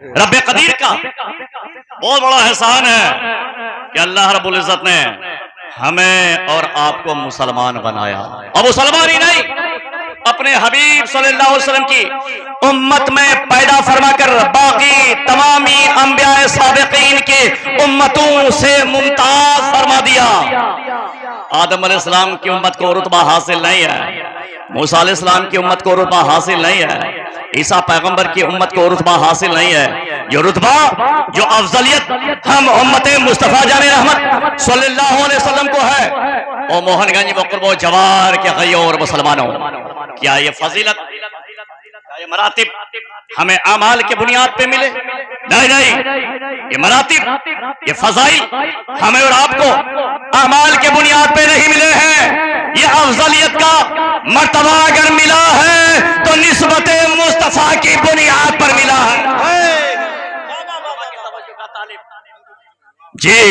रब्बे कदीर का बहुत बड़ा एहसान है कि अल्लाह रब्बुल इज्जत ने हमें और आपको मुसलमान बनाया। और मुसलमान ही नहीं, अपने हबीब सल्लल्लाहु अलैहि वसल्लम की उम्मत में पैदा फरमाकर बाकी तमामी अंबिया साबिकीन के उम्मतों से मुमताज फरमा दिया। आदम अलैहिस्सलाम की उम्मत को रुतबा हासिल नहीं है, मूसा अलैहिस्सलाम की उम्मत को रुतबा हासिल नहीं है, ईसा पैगंबर की उम्मत को रुतबा हासिल नहीं है। जो रुतबा, जो अफजलियत हम उम्मत मुस्तफा जाने रहमत सल्लल्लाहु अलैहि वसल्लम को है, और मोहनगंज वक़्र जवार के गयो और मुसलमानों, क्या ये फजीलत, क्या ये मरातिब हमें अमाल के बुनियाद पे मिले? नहीं नहीं, ये मरातिब, ये फजाइल हमें और आपको अमाल के बुनियाद पे नहीं मिले हैं। ये अफजलियत का मर्तबा अगर मिला है तो निस्बत मुस्तफा की बुनियाद पर मिला है। जी,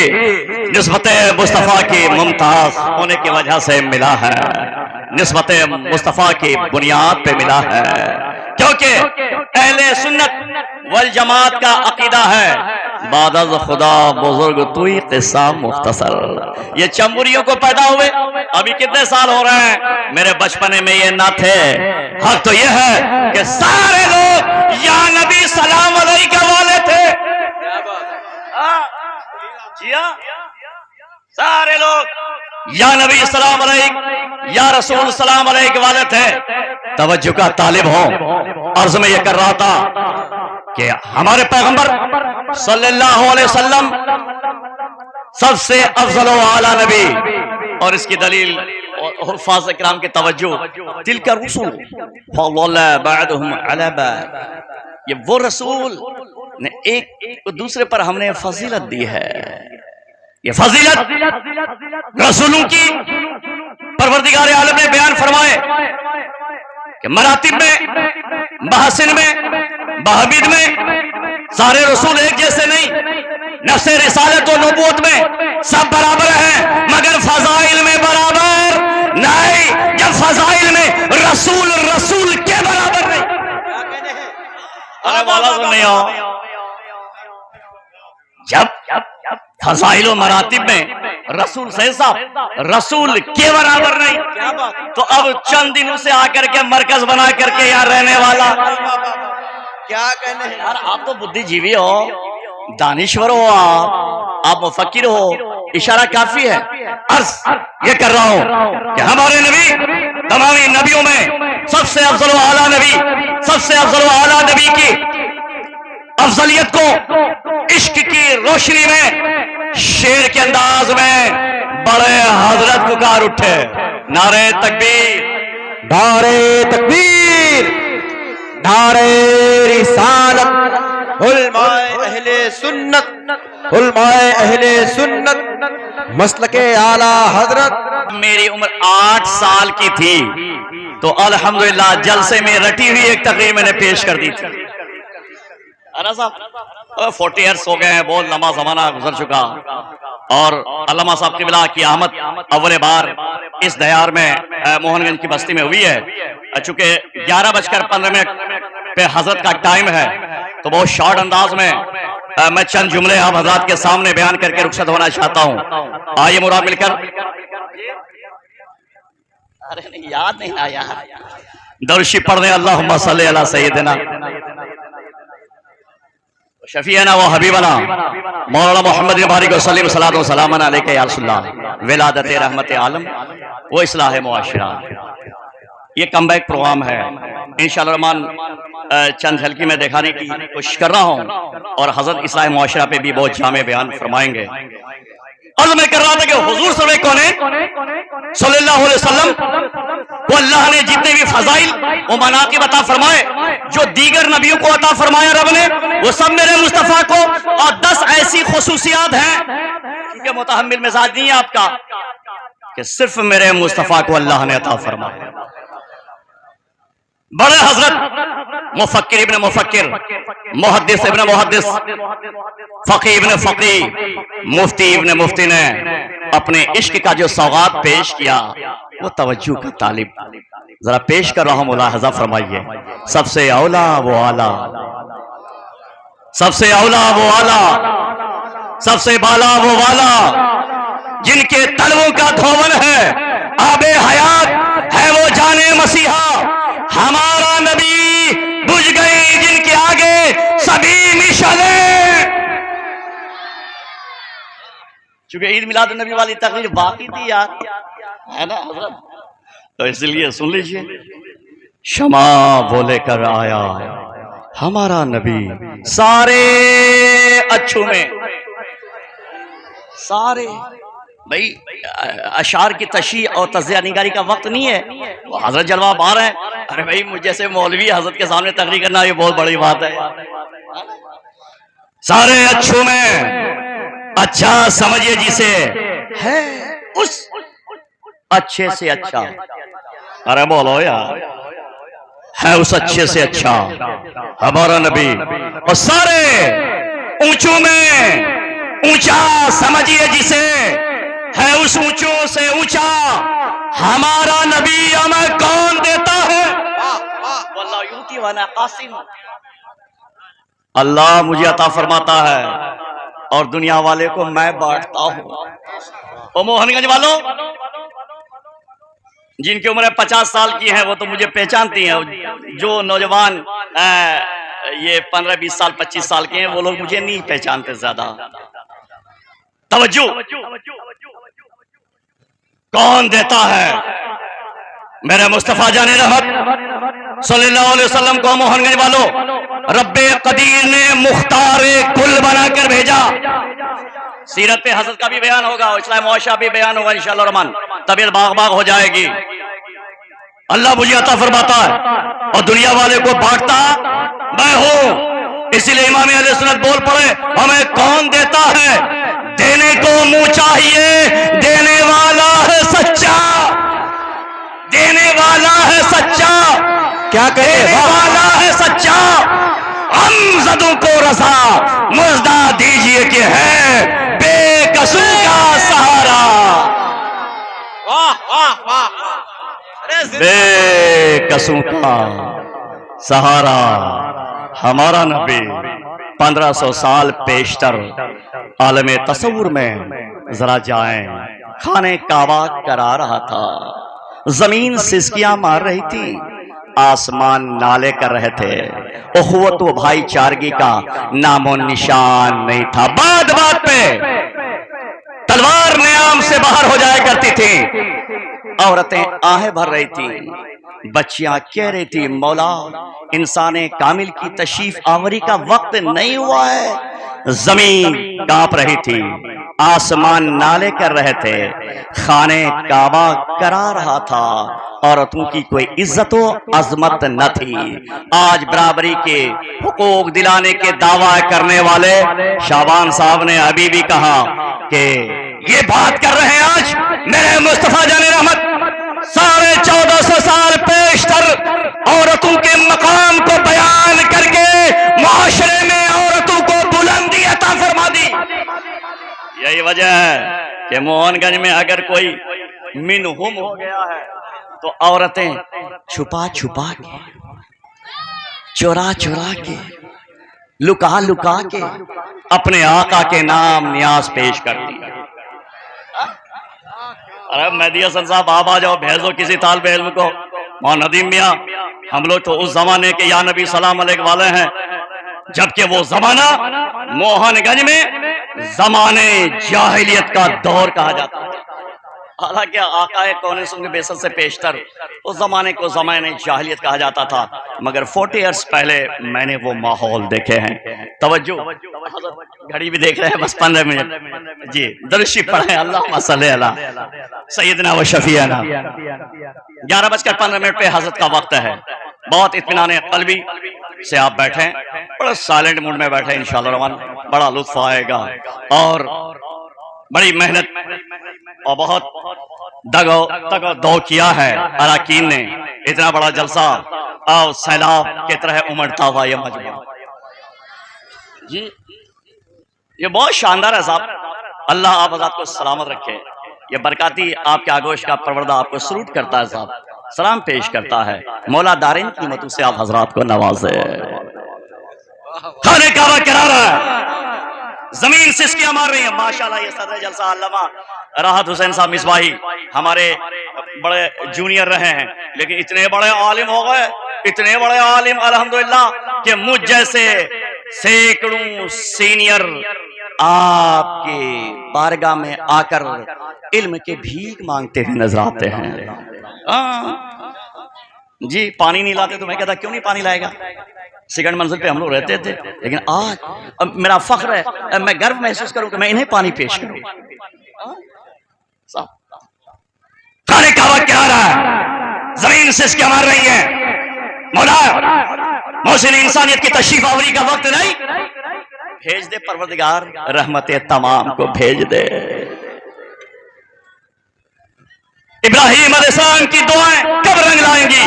निस्बत मुस्तफा की मुमताज होने की वजह से मिला है, निस्बत मुस्तफा की बुनियाद पे मिला है, क्योंकि अहले सुन्नत वल जमात का अकीदा है बादल खुदा बुजुर्ग तुई किस्सा मुख्तसर। ये चंबुरियों को पैदा हुए अभी कितने साल हो रहे हैं, मेरे बचपने में ये ना थे। हक तो ये है कि सारे लोग या नबी सलाम अलैका वाले थे, सारे लोग या नबी सलाम अलैक या रसूल सलाम अलैक वाले थे। तवज्जो का तालिब हो, अर्ज में यह कर रहा था कि हमारे पैगंबर सल्लल्लाहु अलैहि वसल्लम सबसे अफजल व आला नबी, और इसकी दलील हुफ़ाज़ इकराम की तवज्जो, तिलका रसूल फज़्ज़लना बअदहुम अला बअद, ये वो रसूल ने एक दूसरे पर हमने फजीलत दी है। ये फजीलत रसूलों की परवरदिगार आलम ने बयान फरमाए कि मरातिब में, महसिन में, बहबीद में सारे रसूल एक जैसे नहीं, नफ्से रिसालत और नबूवत में सब बराबर हैं, मगर फजाइल में बराबर नहीं। जब फजाइल में रसूल रसूल के बराबर नहीं, अरे वाला सुन नहीं हो, जब फजाइल और मरातिब में रसूल से साहब रसूल के बराबर नहीं, तो अब चंद दिनों से आकर के मरकज बना करके यहाँ रहने वाला क्या कहने हैं यार। आप तो बुद्धिजीवी हो, दानिश्वर हो, आप मुफक्किर हो, इशारा काफी है। अर्ज ये कर रहा हूं कि हमारे नबी तमामी नबियों में सबसे अफजल व आला नबी, सबसे अफजल व आला नबी की अफजलियत को इश्क की रोशनी में शेर के अंदाज में बड़े हजरत पुकार उठे, नारे तकबीर, नारे तकबीर, नारे रिसालत, उलमाए अहले सुन्नत, उलमाए अहले सुन्नत, मसलके आला हजरत। मेरी उम्र 8 साल की थी तो अल्हम्दुलिल्लाह जलसे में रटी हुई एक तकरीर मैंने पेश कर दी थी। अना साहब 40 ईयर्स हो गए हैं, बहुत लंबा जमाना गुजर चुका, और अल्लामा साहब की बिला की आमद अव्वल बार इस दयार में मोहनगंज की बस्ती में हुई है। चूंकि 11:15 पे हजरत का टाइम है, तो बहुत शॉर्ट अंदाज में मैं चंद जुमले आप हजरत के सामने बयान करके रुखसत होना चाहता हूँ। आइए मुराद मिलकर, अरे नहीं याद नहीं आया, दरुशी पढ़ दें, अल्लाहुम्मा सल्ली अला सय्यिदिना शफीना व हबीबना मौलाना मोहम्मद बारिक वसल्लम सलातो व सलाम अलैका या रसूलल्लाह विलादत रहमत आलम व इस्लाह मुआशरा। ये कमबैक प्रोग्राम है, इंशाअल्लाह रहमान चंद झलकी में दिखाने की कोशिश कर रहा हूँ, और हजरत इस्लाह मुआशरा पे भी बहुत जामे बयान फरमाएंगे। और मैं कर रहा था कि हुजूर सल्लल्लाहु अलैहि वसल्लम को अल्लाह ने जितने भी फजाइल वो मनाक़िब अता फरमाए, जो दीगर नबियों को अता फरमाया रब ने, वो सब मेरे मुस्तफ़ा को, और 10 ऐसी खुसूसियात हैं क्योंकि मुतहम्मिल मिजाज नहीं है आपका, कि सिर्फ मेरे मुस्तफ़ा को अल्लाह ने अता फरमाया। बड़े हजरत मुफक्किर इब्न मुफक्किर, मुहद्दिस इब्न मुहद्दिस, फकीह इब्न फकीह, मुफ्ती इब्न मुफ्ती ने अपने इश्क का जो सौगात पेश किया, वो तवज्जो का तालिब जरा पेश कर रहा हूं, मुलाहजा फरमाइए। सबसे औला वो आला, सबसे औला वो आला, सबसे बाला वो वाला, जिनके तलवों का धोवन है, आबे हयात है वो जाने मसीहा, हमारा नबी बुझ गई जिनके आगे सभी मिशलें। चूंकि ईद मिलाद नबी वाली तकरीर बाकी थी यार, है ना हजरत, तो इसलिए सुन लीजिए। क्षमा वो लेकर आया हमारा नबी सारे अच्छों में, सारे भाई अशार की तशरीह और तज़किया निगारी का वक्त नहीं है, वो हजरत जलवा पा रहे हैं। अरे भाई मुझे जैसे मौलवी हजरत के सामने तकरीर करना ये बहुत बड़ी बात है। सारे अच्छों में अच्छा समझिए जिसे है उस अच्छे से अच्छा, अरे बोलो यार, है उस अच्छे से अच्छा हमारा नबी, और सारे ऊंचों में ऊंचा समझिए जिसे है उस ऊंचों से ऊंचा हमारा नबी हमें कौन देता है। अल्लाह मुझे अता फरमाता है और दुनिया वाले को मैं बांटता हूं। ओ मोहनगंज वालों, जिनकी उम्र 50 साल की है वो तो मुझे पहचानती हैं, जो नौजवान ये 15-20 साल 25 साल के हैं वो लोग मुझे नहीं पहचानते ज्यादा। तवज्जो, कौन देता है? मेरे मुस्तफा जाने रहमत सल्लल्लाहु अलैहि वसल्लम को मोहनगंज वालों रब्बे कदीर ने मुख्तार कुल बनाकर भेजा। सीरत पे हजरत का भी बयान होगा, इस्लाम मुआशा भी बयान होगा इंशाअल्लाह रहमान, तबीयत बाग बाग हो जाएगी। अल्लाह मुझे अता फरमाता है और दुनिया वाले को बांटता मैं हूं, इसीलिए इमाम अहले सुन्नत बोल पड़े हमें कौन देता है? देने को मुंह चाहिए, देने वाला है सच्चा, देने वाला है सच्चा, क्या कहे देने वाला है सच्चा। हम जदों को रसा मुजदा दीजिए कि है बेकसूर का सहारा, वाह वाह वाह, बेकसूर का सहारा हमारा नबी 1500 साल पेशतर आलमे तसव्वुर में जरा जाएं, खाने काबा करा रहा था, जमीन सिसकियां मार रही थी, आसमान नाले कर रहे थे, उखवत व भाईचारगी का नामो निशान नहीं था। बात बात पे तलवार नियाम से बाहर हो जाया करती थी, औरतें आहें भर रही थी, बच्चियां कह रही थी मौला इंसाने कामिल की तशरीफ आवरी का वक्त नहीं हुआ है। जमीन कांप रही थी, आसमान नाले कर रहे थे, खाने काबा करा रहा था, औरतों की कोई इज्जत व अजमत न थी। आज बराबरी के हुकूक दिलाने के दावा करने वाले शाबान साहब ने अभी भी कहा कि ये बात कर रहे हैं आज मेरे मुस्तफा जाने रहमत 1450 साल पेशतर औरतों के मकाम को बयान करके मुआशरे में औरतों को बुलंदी अता फरमा दी। यही वजह है कि मोहनगंज में अगर कोई मिनहुम हो गया है तो औरतें छुपा छुपा के, चुरा चुरा के, लुका लुका के अपने आका के नाम न्याज पेश करती है। अरे मेहदी हसन साहब आप आ जाओ, भेजो किसी तालिबे इल्म को। मौलाना नदीम मियां, हम लोग तो उस जमाने के या नबी सलाम अलैहि वाले हैं, जबकि वो जमाना मोहनगंज में जमाने जाहिलियत का दौर कहा जाता है। हालांकि आकाए कौने सुन बेसत से पेशतर उस जमाने को जमाने जाहिलियत कहा जाता था, मगर 40 इयर्स पहले मैंने वो माहौल देखे हैं। तवज्जो, घड़ी भी देख रहे हैं, बस 15 मिनट जी दरुशी पढ़े अल्लाहुम्मा सल्ली अला सय्यदना व शफीना। 11:15 पे हजरत का वक्त है। बहुत इत्मीनान क़ल्बी से आप बैठे, बड़ा साइलेंट मूड में बैठे, इंशाअल्लाह रहमान बड़ा लुत्फ आएगा। और बड़ी मेहनत और बहुत दगो दो किया है अराकीन ने, इतना बड़ा जलसा और सैलाब की तरह उमड़ता हुआ ये मजमा जी, ये बहुत शानदार है साहब। अल्लाह आप हज़रात को सलामत रखे। ये बरकाती आपके आगोश का परवरदा आपको सलूट करता है साहब, सलाम पेश करता है। मौला दारिन कीमतों से आप हजरात को नवाजे। खाने काबा करा रहा है, जमीन सिसकियां मार रही है। माशाल्लाह ये सदर जलसा अल्लामा राहत हुसैन साहब मिसबाही हमारे बड़े जूनियर रहे हैं, लेकिन इतने बड़े आलिम हो गए, इतने बड़े आलिम अल्हम्दुलिल्लाह कि मुझ जैसे सैकड़ों सीनियर आपके बारगाह में आकर इल्म के भीख मांगते हुए नजर आते हैं। जी पानी नहीं लाते तो मैं कहता क्यों नहीं पानी लाएगा, सेकंड मंजिल पे हम लोग रहते थे, लेकिन आज अब मेरा फख्र है, मैं गर्व महसूस करूं कि मैं इन्हें पानी पेश करूं। खाने काबा क्या रहा है, जमीन से इसके मार रही है। मौला मोहसिन इंसानियत की तशरीफ आवरी का वक्त नहीं, भेज दे परवरदिगार रहमते तमाम को भेज दे। इब्राहिम अलैहिस्सलाम की दुआएं कब रंग लाएंगी,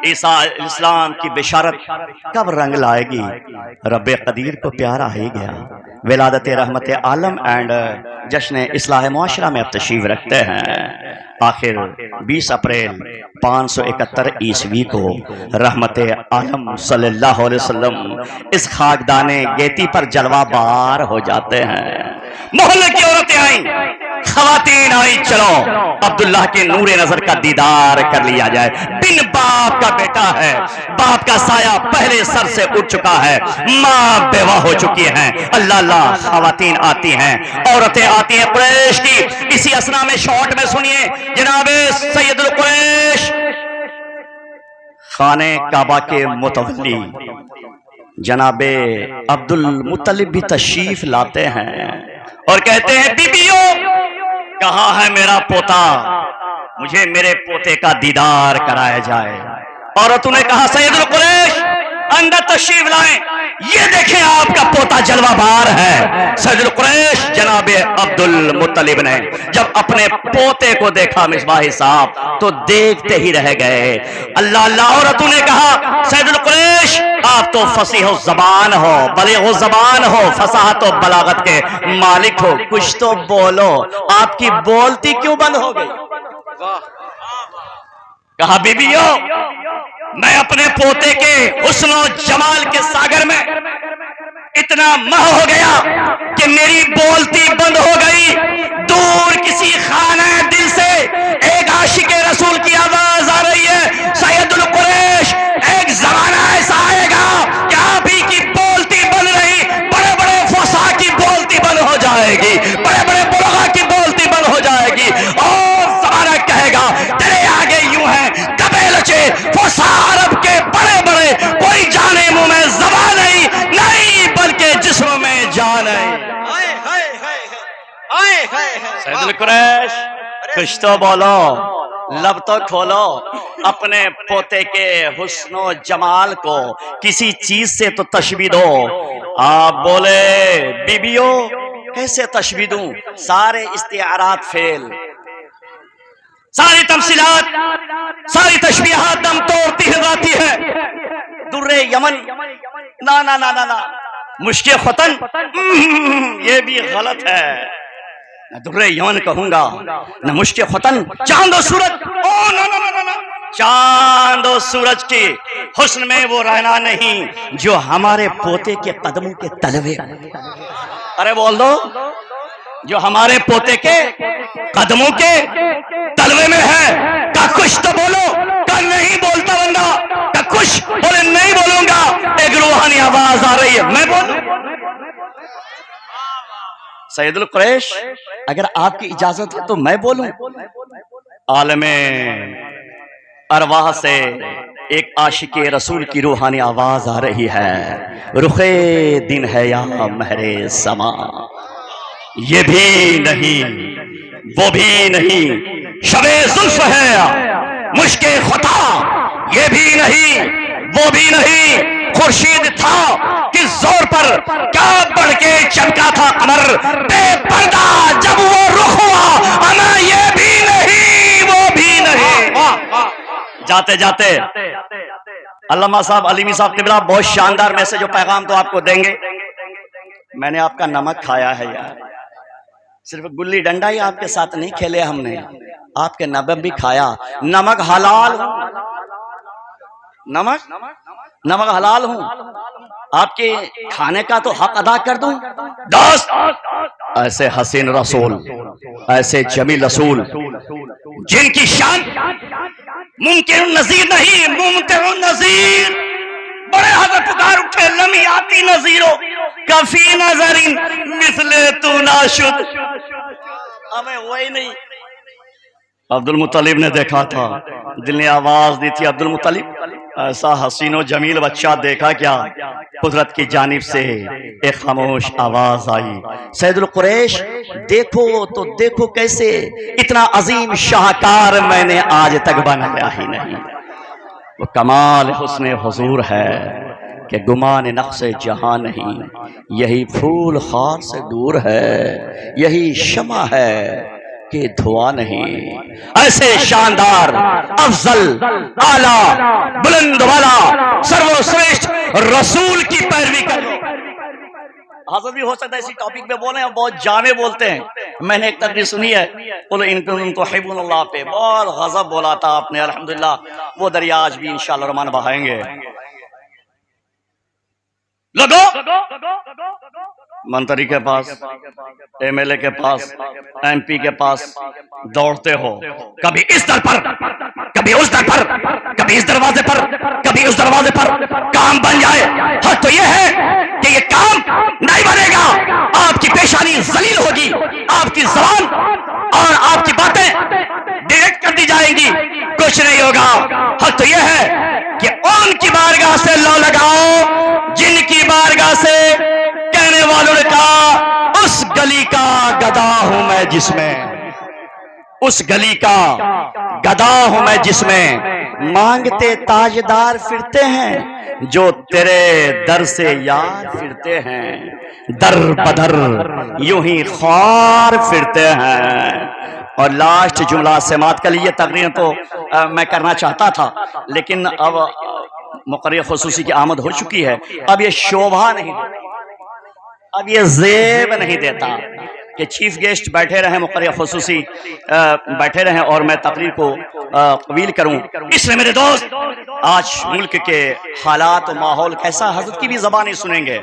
ईसा इस्लाम की बिशारत कब रंग लाएगी। रब्बे कदीर को प्यार आ ही गया। विलादत रहमत आलम एंड जश्न इस्लाह मुआशरा में अब तशरीफ रखते हैं। आखिर 20 अप्रैल 571 ईस्वी को रहमत आलम सल्लल्लाहु अलैहि वसल्लम इस खाकदाने गेती पर जलवा बार हो जाते हैं। मोहल्ले की औरतें आई, खवातीन आई, चलो अब्दुल्लाह के नूरे नजर का दीदार कर लिया जाए। बिन बाप का बेटा है, बाप का साया पहले सर से उठ चुका है, माँ बेवा हो चुकी हैं। अल्लाह अल्लाह खवातीन आती हैं, औरतें आती हैं कुरैश की। इसी असना में शॉर्ट में सुनिए जनाबे सैयदुल कुरैश खाने काबा के मुतवल्ली जनाबे अब्दुल मुत्तलिब भी तशरीफ लाते हैं और कहते हैं बीबियों कहाँ है मेरा पोता, मुझे मेरे पोते का दीदार कराया जाए। औरतों ने कहा सैयदुल कुरैश अंदर तशरीफ लाएं, ये देखें आपका पोता जलवाबार है। सैयदुल कुरैश जनाबे अब्दुल मुत्तलिब ने जब अपने पोते को देखा मिसबाही साहब तो देखते ही रह गए। अल्लाह अल्लाह। औरतों ने कहा सैयदुल कुरैश आप तो फसीह ज़बान हो, बलीग़ ज़बान हो, फसाहत और बलागत के मालिक हो, कुछ तो बोलो, आपकी बोलती क्यों बंद हो गई। कहा बीबियों मैं अपने पोते के हुस्न और जमाल के सागर में इतना मह हो गया कि मेरी बोलती बंद हो गई। दूर किसी खाना दिल से एक आशिक रसूल की आवाज आ रही है, सैयदुल कुरैश एक जमाना ऐसा आएगा कि आप ही की बोलती बंद रही, बड़े बड़े फसा की बोलती बंद हो जाएगी, बड़े बड़े बुलगा की बोलती बंद हो जाएगी और जमाना कहेगा तेरे आगे यूं है कबे लचे फसा अरब के बड़े बड़े, कोई जाने मुंह में ज़बान नहीं बल्कि जिस्म में जान है। सैयदुल कुरैश कुछ तो बोलो, लब तो खोलो, अपने पोते के हुस्नो जमाल को किसी चीज से तो तशबीह दो। आप बोले बीबियों कैसे तशबीह दूं, सारे इस्तिआरात फेल, सारी तफसीलात, सारी तशबीहात दम तोड़ती हिलाती है। दुर्रे यमन ना ना ना ना ना, मुश्किल खतन ये भी गलत है, न दुर्रे यमन कहूंगा न मुश्किल खतन। चांद और सूरज, ओ ना ना ना ना, चांद और सूरज के हुस्न में वो रहना नहीं जो हमारे पोते के कदमों के तलवे। अरे बोल दो, जो हमारे पोते के कदमों के तलवे में है। का कुछ तो बोलो, का नहीं बोलता बंदा, का कुछ बोले नहीं बोलूंगा। एक रूहानी आवाज आ रही है, मैं बोलूं। सैयदुल कुरैश अगर आपकी इजाजत है तो मैं बोलूं। आलमे अरवाह से एक आशिके रसूल की रूहानी आवाज आ रही है, रुखे दिन है या महरे समा, ये भी नहीं वो भी नहीं, शबे जुल्फ है मुश्के खुदा, ये भी नहीं वो भी नहीं। खुर्शीद था किस जोर पर क्या बढ़ के चमका था कमर, बेपर्दा जब वो रुख हुआ अना, ये भी नहीं वो भी नहीं। जाते जाते अल्लामा साहब अलीमी साहब किबला बहुत शानदार मैसेज और पैगाम तो आपको देंगे। मैंने आपका नमक खाया है यार, सिर्फ गुल्ली डंडा ही आपके साथ नहीं खेले हमने, आपके नमक भी खाया। नमक हलाल, नमक हलाल हूं, आपके खाने का तो हक अदा कर दूं। दोस्त, ऐसे हसीन रसूल, ऐसे जमील रसूल जिनकी शान मुमकिन नजीर नहीं, मुमकिन नजीर, बड़े हजरत पुकार उठे, लमी आती नजीरो कफी नजरिन मिसले तू नाशुद। हमें वही नहीं। अब्दुल मुत्तलिब ने देखा था, दिल ने आवाज दी थी, अब्दुल मुत्तलिब ऐसा हसीनो जमील बच्चा देखा क्या? कुदरत की जानिब से एक खामोश आवाज आई, सैयदुल कुरैश देखो तो देखो कैसे इतना अजीम शाहकार मैंने आज तक बनाया ही नहीं। वो कमाल हुस्न हुजूर है कि गुमान नक्शे जहां नहीं, यही फूल खार से दूर है, यही शमा है कि धुआं नहीं। ऐसे शानदार, अफजल, आला, बुलंद वाला, सर्वश्रेष्ठ रसूल की पैरवी कर लो। हाजिर भी हो सकता है इसी टॉपिक पे बोले, बहुत जाने बोलते हैं। मैंने एक तकरीर सुनी है, बोलो इनको हिब्बुल्लाह पे बहुत गजब बोला था आपने। अल्हम्दुलिल्लाह वो दरिया आज भी इंशाअल्लाह रहमान बहाएंगे। लोगों, मंत्री के पास, एमएलए के पास, एमपी के पास दौड़ते हो, कभी इस दर पर, कभी उस दर पर, कभी इस दरवाजे पर, कभी उस दरवाजे पर, काम बन जाए। हाँ तो यह है कि ये काम नहीं बनेगा, आपकी पेशानी जलील होगी, आपकी जबान और आपकी बातें डिलीट कर दी जाएंगी, कुछ नहीं होगा। हाँ तो यह है कि उनकी बारगाह से लो लगाओ जिनकी बारगाह से कहने वालों ने कहा उस गली का गधा हूं मैं जिसमें, उस गली का गधा हूं मैं जिसमें मांगते ताजदार फिरते हैं, जो तेरे दर से यार फिरते हैं, दर बदर यूं ही ख्वार फिरते हैं। और लास्ट जुमला समात के लिए तकरीर तो मैं करना चाहता था, लेकिन अब मुकर्रर खुसूसी की आमद हो चुकी है। अब ये शोभा नहीं, अब ये ज़ेब नहीं देता कि चीफ गेस्ट बैठे रहे, मुकर्रर खुसूसी बैठे रहे और मैं तकरीर को कबील करूं। इसलिए मेरे दोस्त, आज मुल्क के हालात और माहौल कैसा, हजरत की भी ज़बानी सुनेंगे।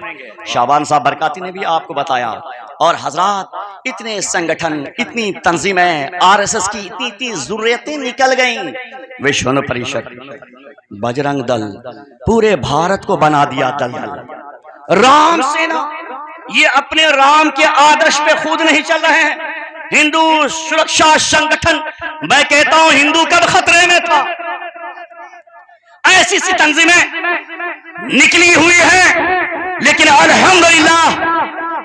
शाबान साहब बरकाती ने भी आपको बताया, और हजरात इतने संगठन, इतनी तंजीमें, आरएसएस की इतनी ज़रूरतें निकल गईं। विश्व हिंदू परिषद, बजरंग दल, पूरे भारत को बना दिया दलदल। राम सेना, ये अपने राम के आदर्श पे खुद नहीं चल रहे हैं। हिंदू सुरक्षा संगठन, मैं कहता हूं हिंदू कब खतरे में था। ऐसी सी तंजीमें निकली हुई है, लेकिन अल्हम्दुलिल्लाह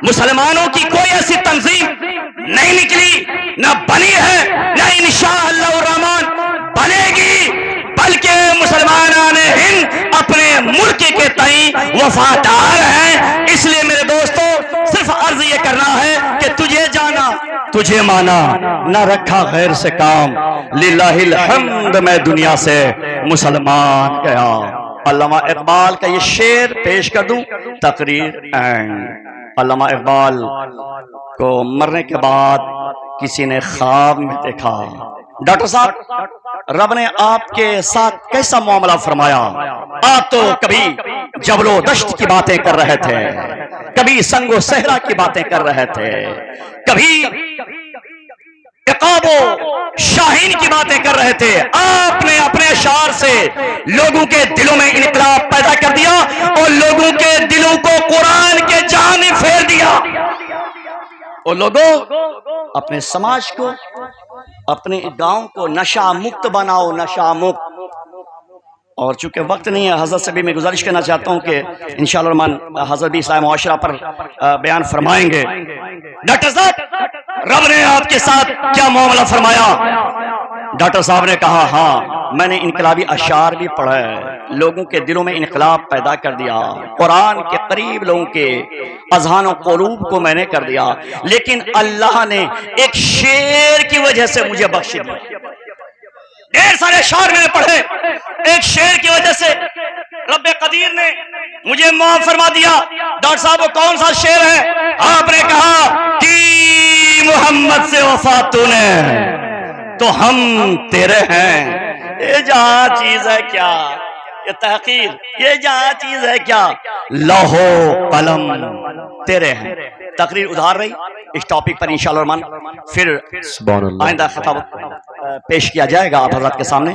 मुसलमानों की कोई ऐसी तंजीम नहीं निकली, न बनी है, न इंशाअल्लाह रहमान बनेगी, बल्कि मुसलमान हिंद अपने मुल्क के तई वफादार हैं। इसलिए मेरे दोस्तों, सिर्फ अर्ज ये करना है कि तुझे जाना, तुझे माना, न रखा गैर से काम, लिल्लाहिल हम्द मैं दुनिया से मुसलमान गया। अल्लामा इकबाल का ये शेर पेश कर दूं, तकरीर एंड। अल्लामा इकबाल को मरने के बाद किसी ने ख्वाब में देखा। डॉक्टर साहब, रब ने आपके साथ कैसा मामला फरमाया? आप तो कभी जबलो दश्त की बातें कर रहे थे, कभी संगो सहरा की बातें कर रहे थे, कभी इकाबो शाहीन की बातें कर रहे थे। आपने अपने अशार से लोगों के दिलों में इनकलाब पैदा कर दिया और लोगों के दिलों को कुरान के जानिब फेर दिया। और लोगों, अपने समाज को, अपने गांव को नशा मुक्त बनाओ, नशा मुक्त। और चूंकि वक्त नहीं है, हजरत से भी मैं गुजारिश करना चाहता हूं कि इंशाअल्लाह रहमान हजरत भी इस्लाम मुआशरा पर बयान फरमाएंगे। डॉक्टर साहब, रब ने आपके साथ क्या मामला फरमाया? डॉक्टर साहब ने कहा, हाँ मैंने इनकलाबी अशार भी पढ़ा है, लोगों के दिलों में इनकलाब पैदा कर दिया, कुरान के करीब लोगों के अज़हान और क़ुलूब को मैंने कर दिया, लेकिन अल्लाह ने एक शेर की वजह से मुझे बख्श दिया। ढेर सारे अशार मैंने पढ़े, एक शेर की वजह से रब्बे कदीर ने मुझे माफ फरमा दिया। डॉक्टर साहब, वो कौन सा शेर है? आपने कहा कि मोहम्मद से वफा तूने तो हम तेरे हैं। ये जहां चीज है क्या, ये तहकीर, ये जहाँ चीज है क्या, लौहो कलम तेरे हैं। तकरीर उधार रही, इस टॉपिक पर इंशाअल्लाह रहमान फिर आइंदा खिताब पेश किया जाएगा आप हज़रात के सामने।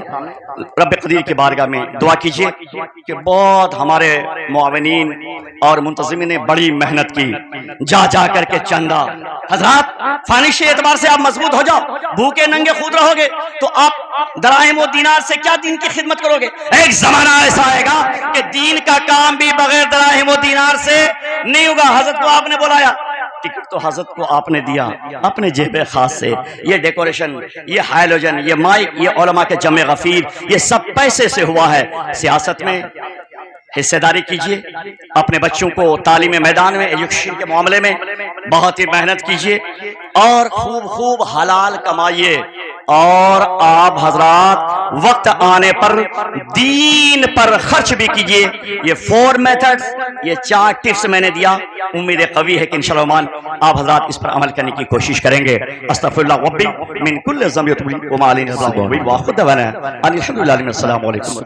रब कदीर की बारगाह में दुआ कीजिए कि बहुत हमारे मुआविनीन और मुंतज़िमीन ने बड़ी मेहनत की, जा जा करके चंदा। हज़रात फानिश एतबार से आप मजबूत हो जाओ, भूखे नंगे खुद रहोगे तो आप दराहिम और दीनार से क्या दीन की खिदमत करोगे। एक जमाना ऐसा आएगा कि दीन का काम भी बगैर दराहिम और दीनार से नहीं होगा। हज़रत को आपने बुलाया, टिकट तो हज़रत को आपने दिया अपने जेब खास से, ये डेकोरेशन, ये हाइलोजन, ये माइक, ये उलमा के जमे गफीर, ये सब पैसे से हुआ है। सियासत में हिस्सेदारी कीजिए, अपने बच्चों को तालीम मैदान में एजुकेशन के मामले में बहुत ही मेहनत कीजिए और खूब खूब हलाल कमाइए। और आप हजरात वक्त आने पर दीन पर खर्च भी कीजिए। ये 4 मेथड्स, ये 4 टिप्स मैंने दिया, उम्मीद कवी है कि इंशाअल्लाह आप हजरात इस पर अमल करने की कोशिश करेंगे। अस्तगफिरुल्लाह रब्बी मिन कुल्लि ज़ंबिन व मा अलैहि।